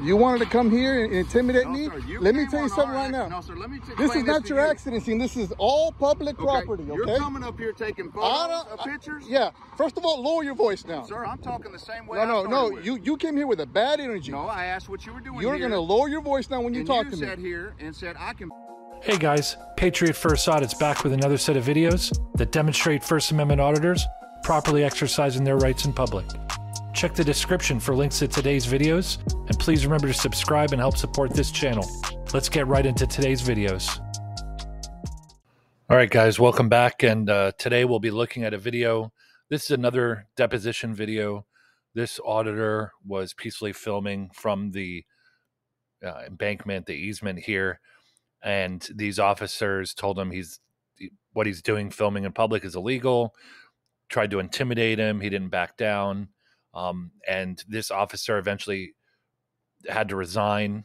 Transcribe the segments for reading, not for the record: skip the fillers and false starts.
You wanted to come here and intimidate me? Sir, let me tell you something right now. No, sir, let me This is not your accident scene. This is all public property, okay? You're coming up here taking photos of pictures? Yeah. First of all, lower your voice now. Sir, I'm talking the same way. No. You came here with a bad energy. No, I asked what you were doing. You're going to lower your voice now when you talk to me. You sat here and said, I can... Hey guys, Patriot First Audit's back with another set of videos that demonstrate First Amendment auditors properly exercising their rights in public. Check the description for links to today's videos, and please remember to subscribe and help support this channel. Let's get right into today's videos. All right guys, welcome back, and today we'll be looking at a video. This is another deposition video. This auditor was peacefully filming from the embankment, the easement here, and these officers told him what he's doing filming in public is illegal, tried to intimidate him. He didn't back down. And this officer eventually had to resign,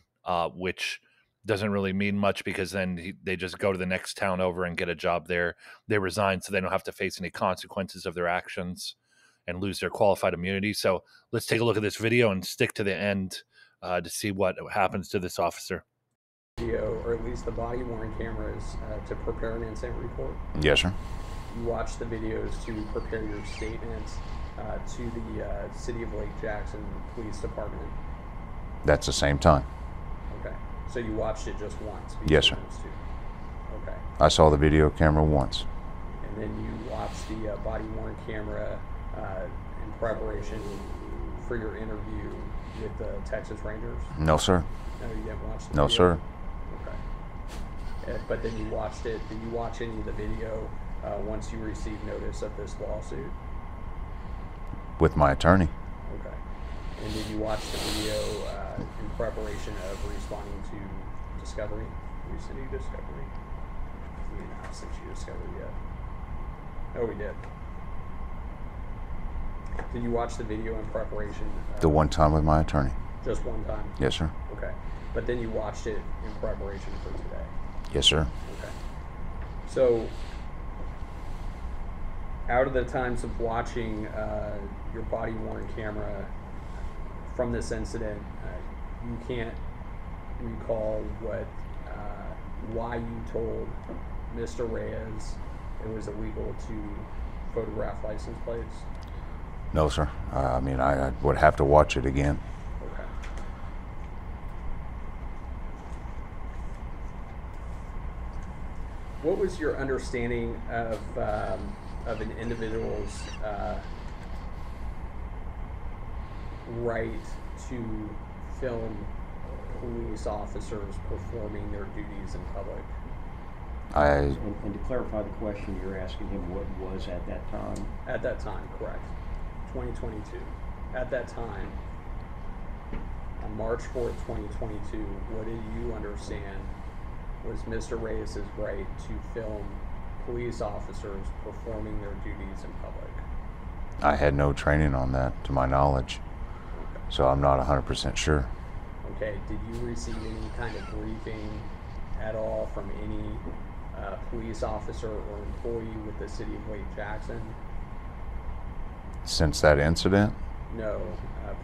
which doesn't really mean much because then they just go to the next town over and get a job there. They resign so they don't have to face any consequences of their actions and lose their qualified immunity. So let's take a look at this video and stick to the end to see what happens to this officer. Video, or at least the body-worn cameras, to prepare an incident report? Yes, sir. You watch the videos to prepare your statements to the City of Lake Jackson Police Department? That's the same time. Okay. So you watched it just once? Yes, sir. Okay. I saw the video camera once. And then you watched the body-worn camera in preparation for your interview with the Texas Rangers? No, sir. No, you didn't watch the video? No, sir. Okay. But then you watched it. Did you watch any of the video once you received notice of this lawsuit? With my attorney. Okay. And did you watch the video in preparation of responding to discovery? Recent discovery? We didn't have sent you discovery yet. Oh, we did. Did you watch the video in preparation? The one time with my attorney. Just one time? Yes, sir. Okay. But then you watched it in preparation for today? Yes, sir. Okay. So, out of the times of watching your body-worn camera from this incident, you can't recall why you told Mr. Reyes it was illegal to photograph license plates? No, sir. I mean, I would have to watch it again. Okay. What was your understanding of an individual's right to film police officers performing their duties in public? And to clarify the question, you're asking him what was at that time? At that time, correct. 2022. At that time, on March 4th, 2022, what did you understand was Mr. Reyes' right to film police officers performing their duties in public? I had no training on that, to my knowledge. Okay. So I'm not 100% sure. Okay, did you receive any kind of briefing at all from any police officer or employee with the City of Lake Jackson? Since that incident? No,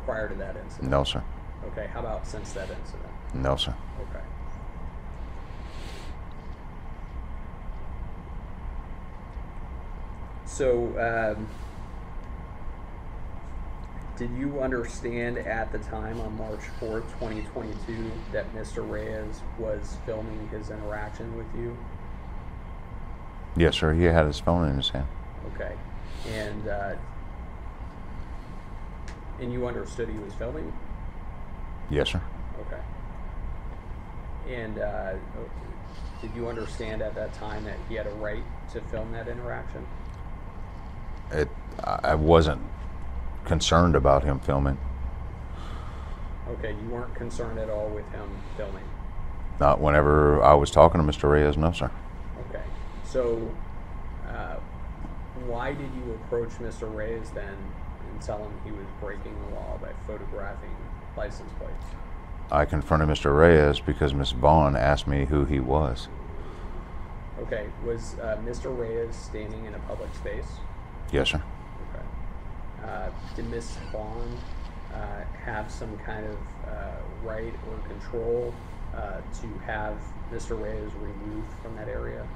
prior to that incident? No, sir. Okay, how about since that incident? No, sir. Okay. So, did you understand at the time on March 4th, 2022, that Mr. Reyes was filming his interaction with you? Yes, sir. He had his phone in his hand. Okay. And you understood he was filming? Yes, sir. Okay. And did you understand at that time that he had a right to film that interaction? I wasn't concerned about him filming. Okay, you weren't concerned at all with him filming? Not whenever I was talking to Mr. Reyes, no, sir. Okay, so why did you approach Mr. Reyes then and tell him he was breaking the law by photographing license plates? I confronted Mr. Reyes because Ms. Vaughn asked me who he was. Okay, was Mr. Reyes standing in a public space? Yes, sir. Okay. Did Ms. Vaughn have some kind of right or control to have Mr. Reyes removed from that area?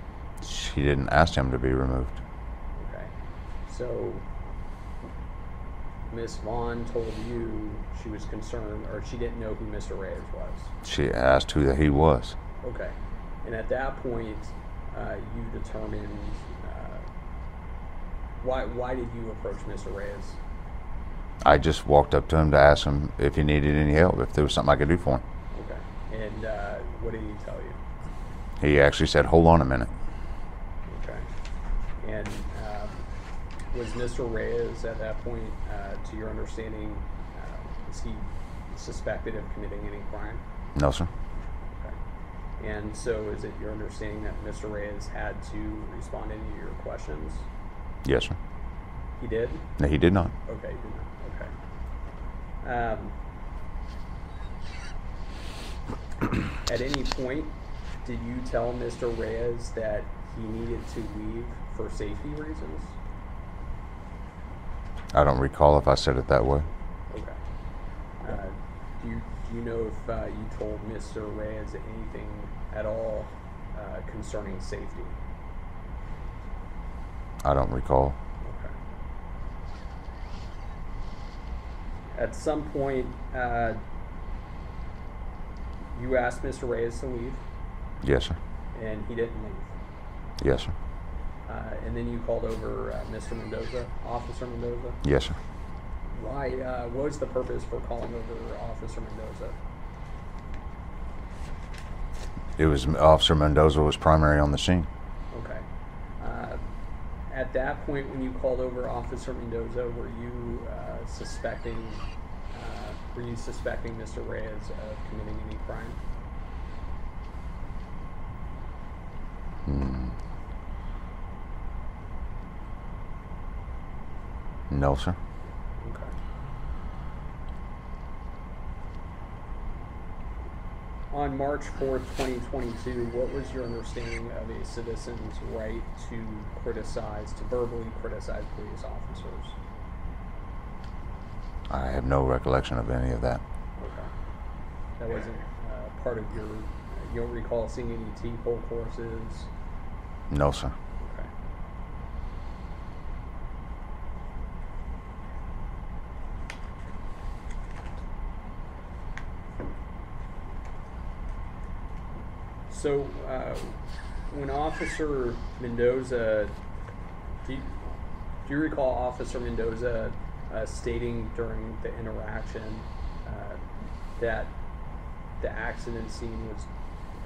She didn't ask him to be removed. Okay. So Miss Vaughn told you she was concerned, or she didn't know who Mr. Reyes was? She asked who he was. Okay. And at that point, you determined, why did you approach Mr. Reyes? I just walked up to him to ask him if he needed any help, if there was something I could do for him. Okay. And what did he tell you? He actually said, hold on a minute. Okay. And was Mr. Reyes at that point, to your understanding, is he suspected of committing any crime? No, sir. Okay. And so is it your understanding that Mr. Reyes had to respond to any of your questions? Yes, sir. He did? No, he did not. Okay, he did not. Okay. At any point, did you tell Mr. Reyes that he needed to leave for safety reasons? I don't recall if I said it that way. Okay. Do you know if you told Mr. Reyes anything at all concerning safety? I don't recall. Okay. At some point, you asked Mr. Reyes to leave, Yes, sir. and he didn't leave. Yes, sir. And then you called over Mr. Mendoza, Officer Mendoza. Yes, sir. Why? What was the purpose for calling over Officer Mendoza? It was Officer Mendoza was primary on the scene. Okay. At that point, when you called over Officer Mendoza, were you suspecting Mr. Reyes of committing any crime? No, sir. Okay. On March 4th, 2022, what was your understanding of a citizen's right to verbally criticize police officers? I have no recollection of any of that. Okay. That wasn't part of your, you don't recall seeing any T-pole courses? No, sir. Okay. So, when Officer Mendoza, do you recall Officer Mendoza stating during the interaction that the accident scene was,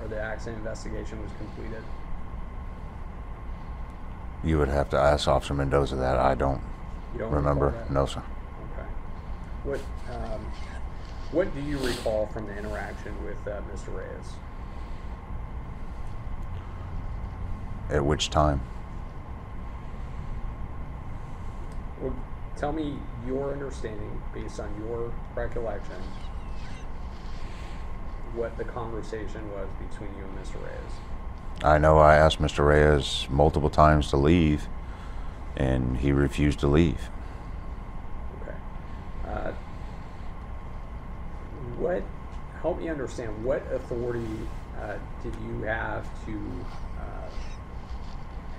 or the accident investigation was completed? You would have to ask Officer Mendoza that. I don't, You don't remember. recall that? No, sir. Okay. What do you recall from the interaction with Mr. Reyes? At which time? Well, tell me your understanding, based on your recollection, what the conversation was between you and Mr. Reyes. I know I asked Mr. Reyes multiple times to leave, and he refused to leave. Okay. Help me understand, what authority did you have to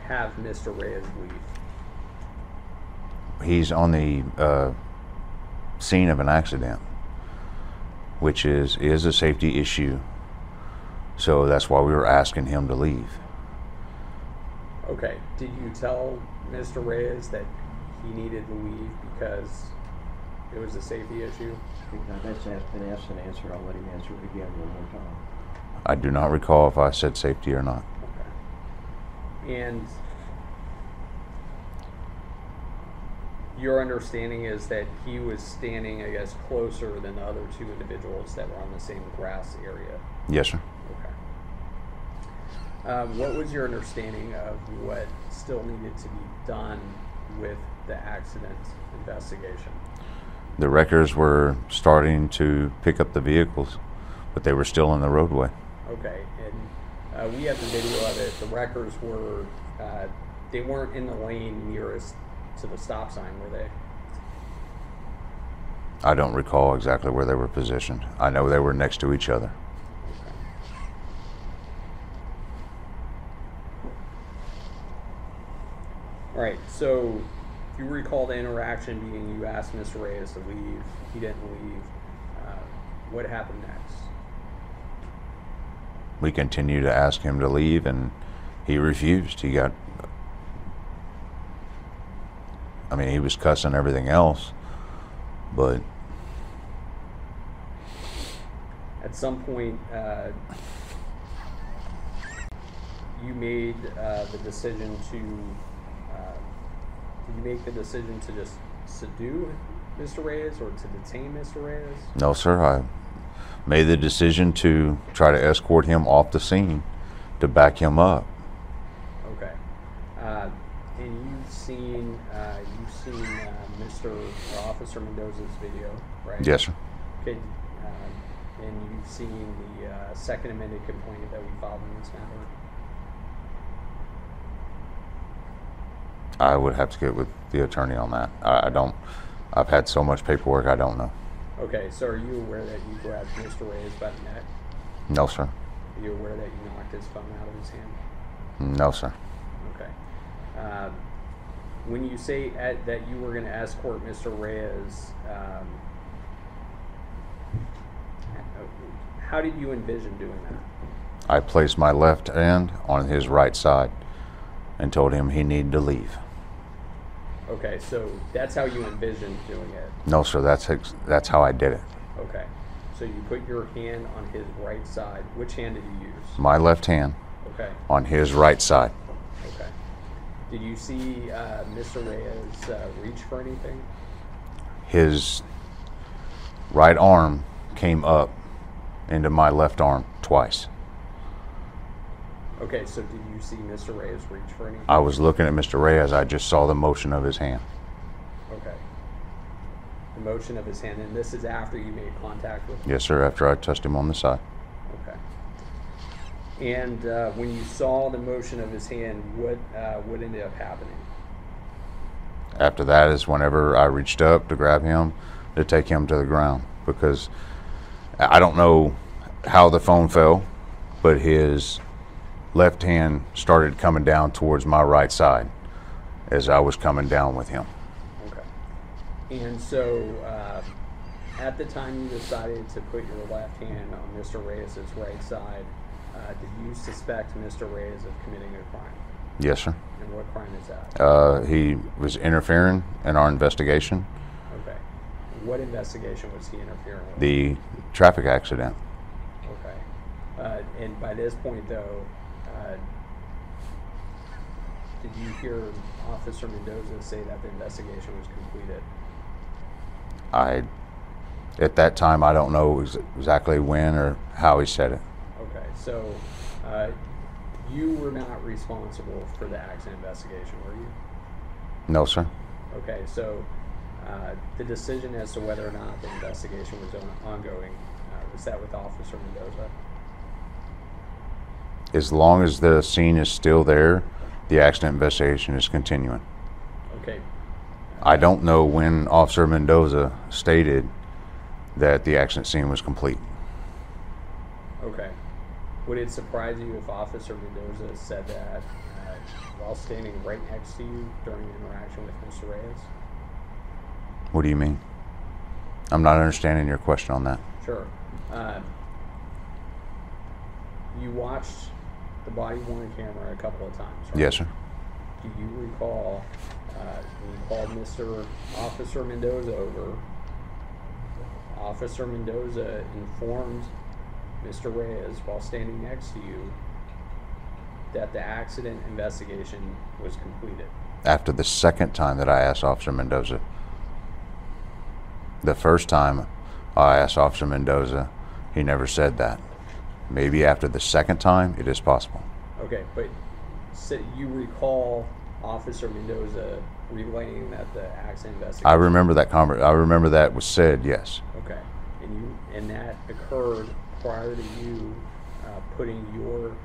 have Mr. Reyes leave? He's on the scene of an accident, which is a safety issue. So that's why we were asking him to leave. Okay. Did you tell Mr. Reyes that he needed to leave because it was a safety issue? Now that's been asked and answered. I'll let him answer it again one more time. I do not recall if I said safety or not. Okay. And your understanding is that he was standing, I guess, closer than the other two individuals that were on the same grass area? Yes, sir. Okay. What was your understanding of what still needed to be done with the accident investigation? The wreckers were starting to pick up the vehicles, but they were still in the roadway. Okay, and we have the video of it. The wreckers were, they weren't in the lane nearest to the stop sign, were they? I don't recall exactly where they were positioned. I know they were next to each other. All right, so if you recall the interaction being you asked Mr. Reyes to leave, he didn't leave. What happened next? We continued to ask him to leave, and he refused. He got, I mean, he was cussing everything else, but at some point, you made the decision to. Did you make the decision to just subdue Mr. Reyes or to detain Mr. Reyes? no, sir. I made the decision to try to escort him off the scene to back him up. Okay. And you've seen Mr. or Officer Mendoza's video, right? Yes, sir. Okay. And you've seen the second amended complaint that we filed in this matter. I would have to get with the attorney on that. I don't. I've had so much paperwork. I don't know. Okay, so are you aware that you grabbed Mr. Reyes by the neck? No, sir. Are you aware that you knocked his phone out of his hand? No, sir. Okay. When you say that you were going to escort Mr. Reyes, how did you envision doing that? I placed my left hand on his right side and told him he needed to leave. Okay, so that's how you envisioned doing it. No, sir. That's how I did it. Okay, so you put your hand on his right side. Which hand did you use? My left hand Okay. on his right side. Okay. Did you see Mr. Reyes reach for anything? His right arm came up into my left arm twice. Okay, so did you see Mr. Reyes reach for anything? I was looking at Mr. Reyes. I just saw the motion of his hand. Okay. The motion of his hand, and this is after you made contact with him? Yes, sir. After I touched him on the side. Okay. And when you saw the motion of his hand, what ended up happening? After that is whenever I reached up to grab him to take him to the ground, because I don't know how the phone fell, but his left hand started coming down towards my right side as I was coming down with him. Okay. And so at the time you decided to put your left hand on Mr. Reyes' right side, did you suspect Mr. Reyes of committing a crime? Yes, sir. And what crime is that? He was interfering in our investigation. Okay. What investigation was he interfering with? The traffic accident. Okay. And by this point, though, did you hear Officer Mendoza say that the investigation was completed? At that time, I don't know exactly when or how he said it. Okay, so you were not responsible for the accident investigation, were you? No, sir. Okay, so the decision as to whether or not the investigation was ongoing, was that with Officer Mendoza? As long as the scene is still there, the accident investigation is continuing. Okay. I don't know when Officer Mendoza stated that the accident scene was complete. Okay. Would it surprise you if Officer Mendoza said that while standing right next to you during the interaction with Mr. Reyes? What do you mean? I'm not understanding your question on that. Sure. You watched the body-worn camera a couple of times, right? Yes, sir. Do you recall when you called Mr. Officer Mendoza over, Officer Mendoza informed Mr. Reyes while standing next to you that the accident investigation was completed? After the second time that I asked Officer Mendoza. The first time I asked Officer Mendoza, he never said that. Maybe after the second time, it is possible. Okay, but so you recall Officer Mendoza relaying that the accident investigation... I remember that I remember that was said, yes. Okay, and that occurred prior to you putting your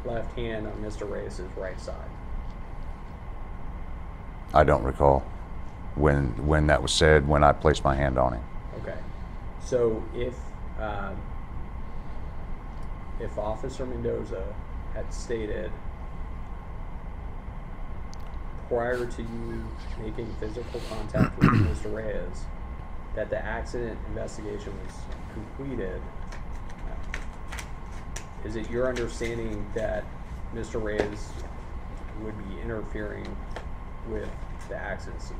left hand on Mr. Reyes' right side. I don't recall when that was said, when I placed my hand on him. Okay. So if Officer Mendoza had stated prior to you making physical contact with Mr. Reyes that the accident investigation was completed, is it your understanding that Mr. Reyes would be interfering with the accident scene?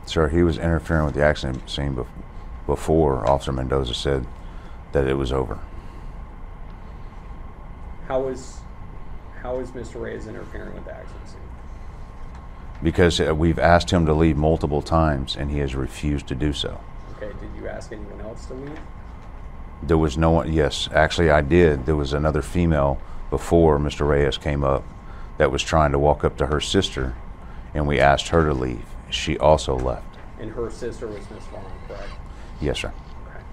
Sir, he was interfering with the accident scene before Officer Mendoza said that it was over. How is Mr. Reyes interfering with the accident scene? Because we've asked him to leave multiple times and he has refused to do so. Okay, did you ask anyone else to leave? There was no one. Yes, actually I did. There was another female before Mr. Reyes came up that was trying to walk up to her sister, and we asked her to leave. She also left. And her sister was Miss Vaughn, correct? Yes, sir. Okay.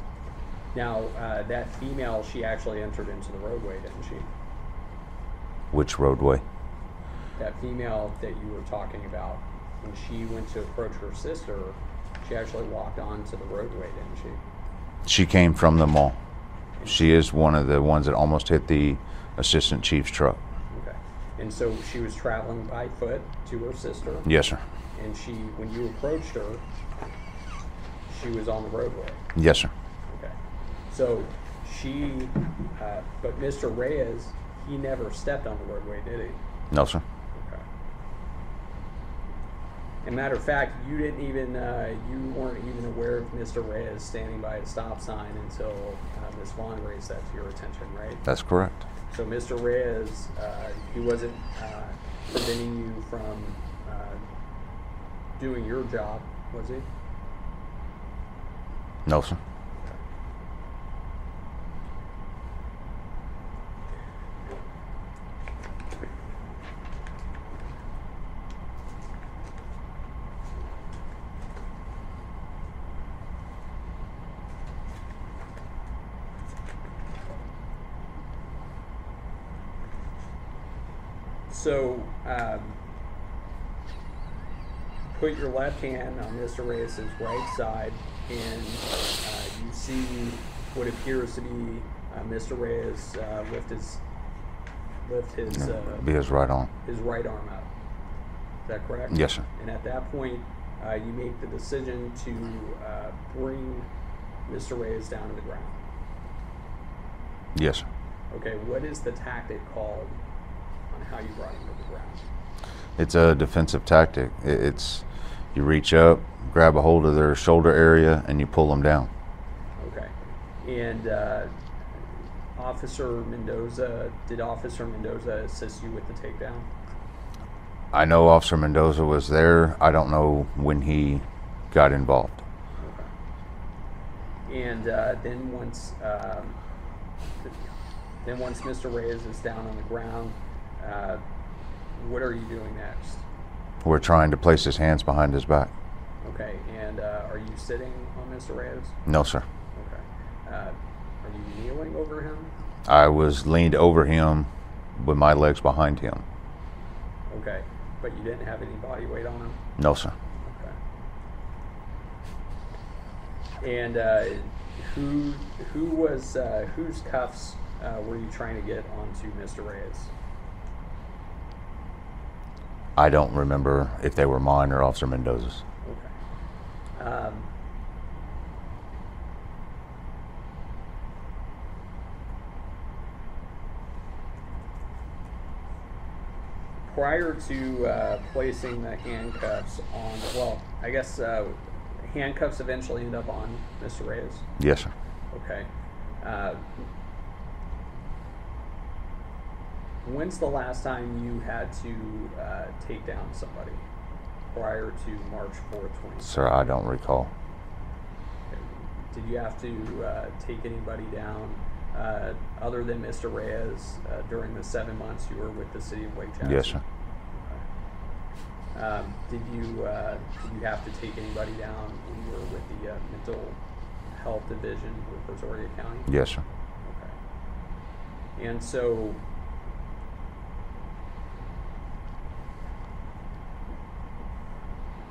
Now, that female, she actually entered into the roadway, didn't she? Which roadway? That female that you were talking about, when she went to approach her sister, she actually walked onto the roadway, didn't she? She came from the mall. She is one of the ones that almost hit the assistant chief's truck. Okay. And so she was traveling by foot to her sister. Yes, sir. And she, when you approached her, she was on the roadway. Yes, sir. Okay. So she, but Mr. Reyes, he never stepped on the roadway, did he? No, sir. Okay. As a matter of fact, you didn't even, you weren't even aware of Mr. Reyes standing by a stop sign until Ms. Vaughn raised that to your attention, right? That's correct. So Mr. Reyes, he wasn't preventing you from doing your job, was he? No, sir. So, put your left hand on Mr. Reyes' right side, and you see what appears to be Mr. Reyes lift his Be his right arm. his right arm up. Is that correct? Yes, sir. And at that point, you make the decision to bring Mr. Reyes down to the ground. Yes, sir. Okay, what is the tactic called on how you brought him to the ground? It's a defensive tactic. It's you reach up, grab a hold of their shoulder area, and you pull them down. Okay. And Officer Mendoza, did Officer Mendoza assist you with the takedown? I know Officer Mendoza was there. I don't know when he got involved. Okay. And then once Mr. Reyes is down on the ground, what are you doing next? We're trying to place his hands behind his back. Okay. And are you sitting on Mr. Reyes? No, sir. Okay. Are you kneeling over him? I was leaned over him with my legs behind him. Okay. But you didn't have any body weight on him? No, sir. Okay. And whose cuffs were you trying to get onto Mr. Reyes? I don't remember if they were mine or Officer Mendoza's. Okay. Prior to placing the handcuffs on, well, I guess handcuffs eventually end up on Mr. Reyes? Yes, sir. Okay. When's the last time you had to take down somebody prior to March 4th, 2020? Sir, I don't recall. Okay. Did you have to take anybody down other than Mr. Reyes during the 7 months you were with the city of Lake Jackson? Yes, sir. Okay. Did you have to take anybody down when you were with the mental health division with Brazoria County? Yes, sir. Okay. And so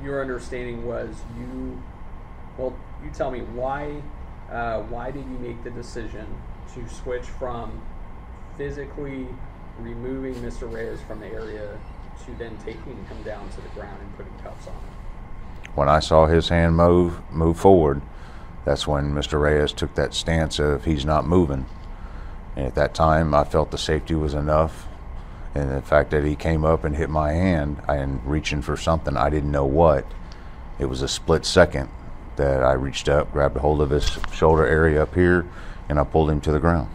your understanding was you tell me why why did you make the decision to switch from physically removing Mr. Reyes from the area to then taking him down to the ground and putting cuffs on him? When I saw his hand move forward, that's when Mr. Reyes took that stance of he's not moving. And at that time, I felt the safety was enough. And the fact that he came up and hit my hand and reaching for something, I didn't know what. It was a split second that I reached up, grabbed a hold of his shoulder area up here, and I pulled him to the ground.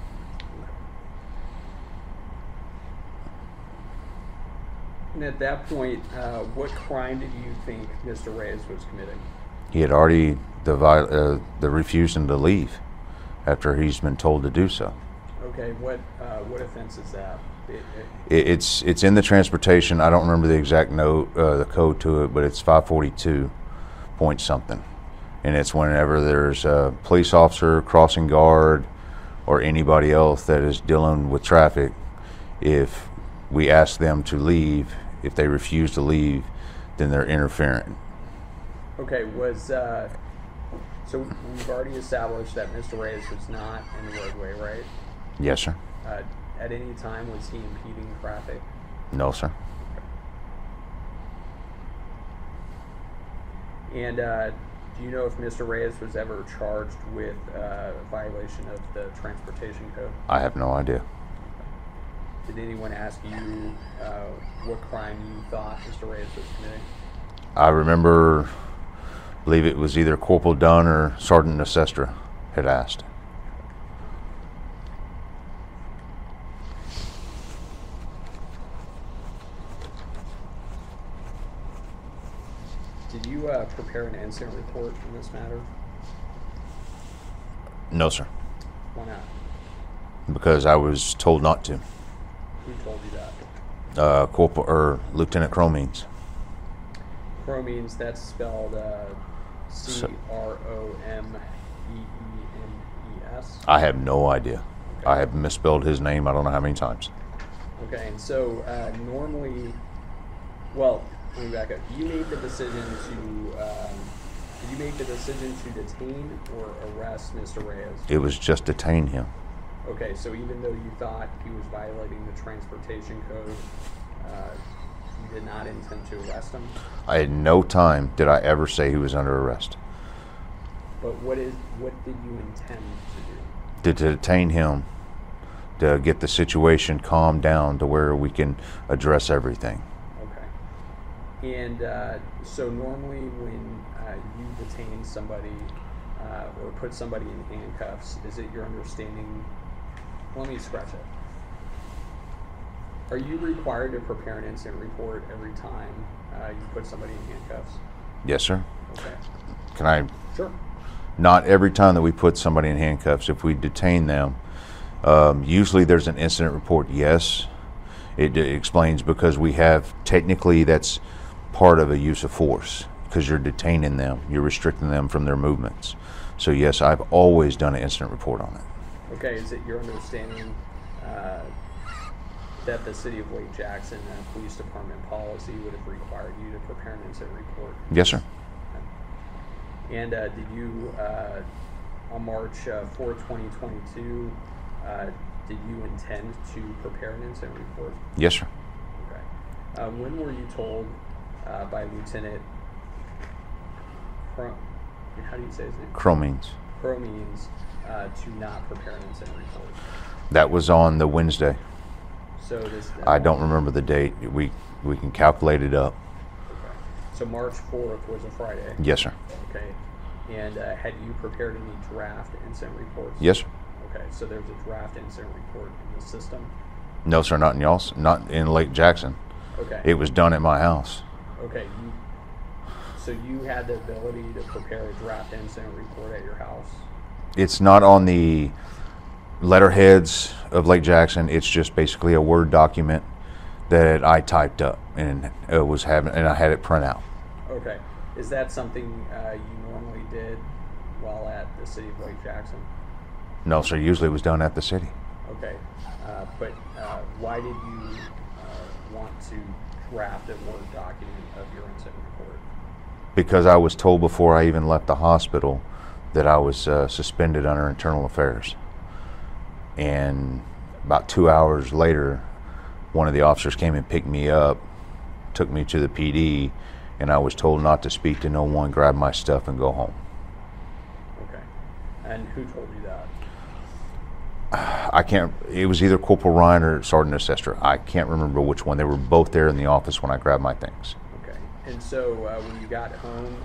And at that point, what crime did you think Mr. Reyes was committing? He had already the refusing to leave after he's been told to do so. Okay, what offense is that? It's in the transportation. I don't remember the exact note, the code to it, but it's 542 point something. And it's whenever there's a police officer, crossing guard, or anybody else that is dealing with traffic, if we ask them to leave, if they refuse to leave, then they're interfering. Okay, so we've already established that Mr. Reyes was not in the roadway, right? Yes, sir. At any time, was he impeding traffic? No, sir. And do you know if Mr. Reyes was ever charged with a violation of the transportation code? I have no idea. Did anyone ask you what crime you thought Mr. Reyes was committing? I remember, I believe it was either Corporal Dunn or Sergeant Necestra had asked. Did you prepare an incident report in this matter? No, sir. Why not? Because I was told not to. Who told you that? Corporal or Lieutenant Cromines. Cromines, that's spelled Cromeenes. I have no idea. Okay. I have misspelled his name I don't know how many times. Okay, and so normally, well, let me back up. You made the decision did you make the decision to detain or arrest Mr. Reyes? It was just detain him. Okay, so even though you thought he was violating the transportation code, you did not intend to arrest him? I had no time did I ever say he was under arrest. But what did you intend to do? To detain him, to get the situation calmed down to where we can address everything. Okay. And so normally when you detain somebody or put somebody in handcuffs, is it your understanding? Let me scratch it. Are you required to prepare an incident report every time you put somebody in handcuffs? Yes, sir. Okay. Can I? Sure. Not every time that we put somebody in handcuffs. If we detain them, usually there's an incident report, yes. It explains because we have, technically that's part of a use of force because you're detaining them, you're restricting them from their movements. So yes, I've always done an incident report on it. Okay, is it your understanding that the City of Lake Jackson Police Department policy would have required you to prepare an incident report? Yes, sir. And did you, on March 4, 2022, did you intend to prepare an incident report? Yes, sir. Okay. When were you told by Lieutenant how do you say his name? Cromines. Cromines to not prepare an incident report? That was on the Wednesday. So this. I don't remember the date. We can calculate it up. Okay. So March 4th was a Friday. Yes, sir. Okay. And had you prepared any draft incident reports? Yes, sir. Okay. So there's a draft incident report in the system. No, sir. Not in y'all's. Not in Lake Jackson. Okay. It was done at my house. Okay. So you had the ability to prepare a draft incident report at your house? It's not on the letterheads of Lake Jackson. It's just basically a Word document that I typed up and I had it print out. Okay. Is that something you normally did while at the City of Lake Jackson? No, sir. Usually it was done at the city. Okay. But why did you want to draft a Word document of your incident report? Because I was told before I even left the hospital that I was suspended under internal affairs. And about 2 hours later, one of the officers came and picked me up, took me to the PD, and I was told not to speak to no one, grab my stuff, and go home. Okay. And who told you that? I can't, it was either Corporal Ryan or Sergeant Assessor. I can't remember which one. They were both there in the office when I grabbed my things. Okay. And so when you got home,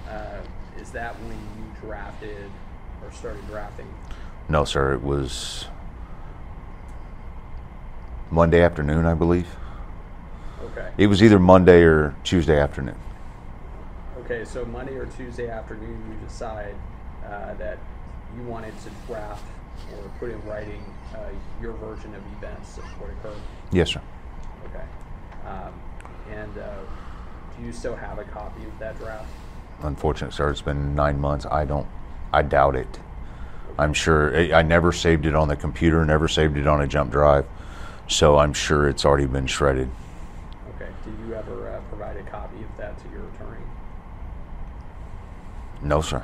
is that when you drafted or started drafting? No, sir. It was Monday afternoon, I believe. Okay. It was either Monday or Tuesday afternoon. Okay, so Monday or Tuesday afternoon, you decide that you wanted to draft or put in writing your version of events of what occurred. Yes, sir. Okay. And do you still have a copy of that draft? Unfortunately, sir, it's been 9 months. I doubt it. I'm sure, I never saved it on the computer, never saved it on a jump drive, so I'm sure it's already been shredded. Okay. Did you ever provide a copy of that to your attorney? No, sir.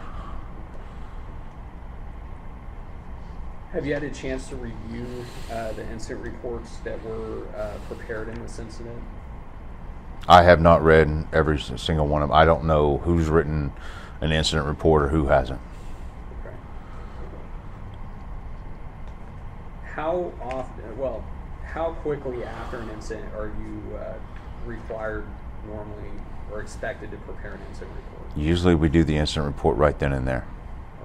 Have you had a chance to review the incident reports that were prepared in this incident? I have not read every single one of them. I don't know who's written an incident report or who hasn't. Okay. How often, well, how quickly after an incident are you required normally or expected to prepare an incident report? Usually we do the incident report right then and there.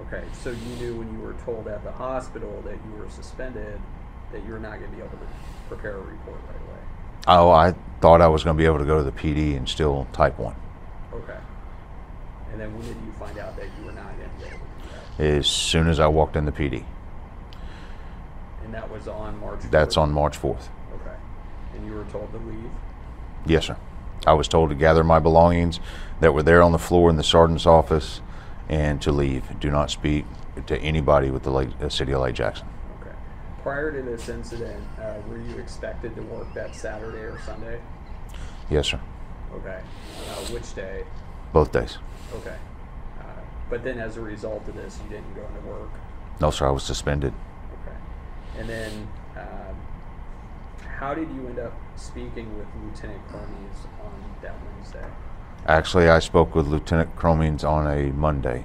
Okay, so you knew when you were told at the hospital that you were suspended that you were not going to be able to prepare a report right away? Oh, I thought I was going to be able to go to the PD and still type one. Okay. And then when did you find out that you were not going to be able to do that? As soon as I walked in the PD. And that was on March 4th? That's on March 4th. Okay. And you were told to leave? Yes, sir. I was told to gather my belongings that were there on the floor in the sergeant's office and to leave. Do not speak to anybody with the city of Lake Jackson. Okay. Prior to this incident, were you expected to work that Saturday or Sunday? Yes, sir. Okay. Which day? Both days. Okay. But then as a result of this, you didn't go into work? No, sir. I was suspended. Okay. And then how did you end up speaking with Lieutenant Cromies on that Wednesday? Actually, I spoke with Lieutenant Cromies on a Monday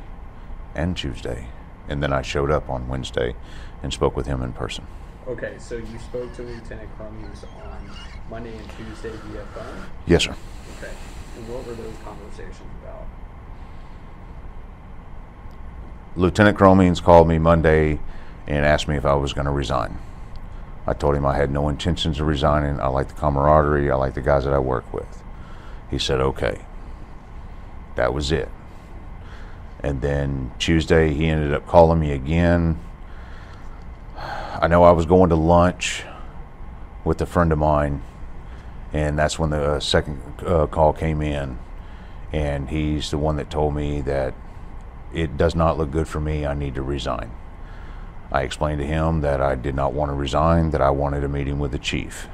and Tuesday, and then I showed up on Wednesday and spoke with him in person. Okay, so you spoke to Lieutenant Cromies on Monday and Tuesday via phone? Yes, sir. Okay. And what were those conversations about? Lieutenant Cromies called me Monday and asked me if I was going to resign. I told him I had no intentions of resigning. I like the camaraderie. I like the guys that I work with. He said, okay. That was it. And then Tuesday, he ended up calling me again. I know I was going to lunch with a friend of mine, and that's when the second call came in. And he's the one that told me that it does not look good for me. I need to resign. I explained to him that I did not want to resign, that I wanted a meeting with the chief.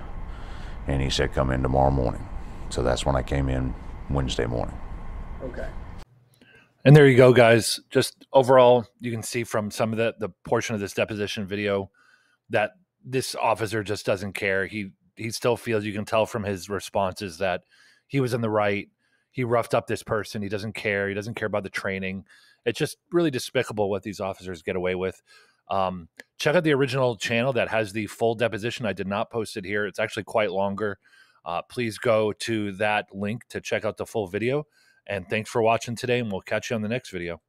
And he said, come in tomorrow morning. So that's when I came in Wednesday morning. Okay. And there you go, guys. Just overall, you can see from some of the portion of this deposition video that this officer just doesn't care. He still feels, you can tell from his responses, that he was in the right. He roughed up this person. He doesn't care. He doesn't care about the training. It's just really despicable what these officers get away with. Check out the original channel that has the full deposition. I did not post it here. It's actually quite longer. Please go to that link to check out the full video. And thanks for watching today, and we'll catch you on the next video.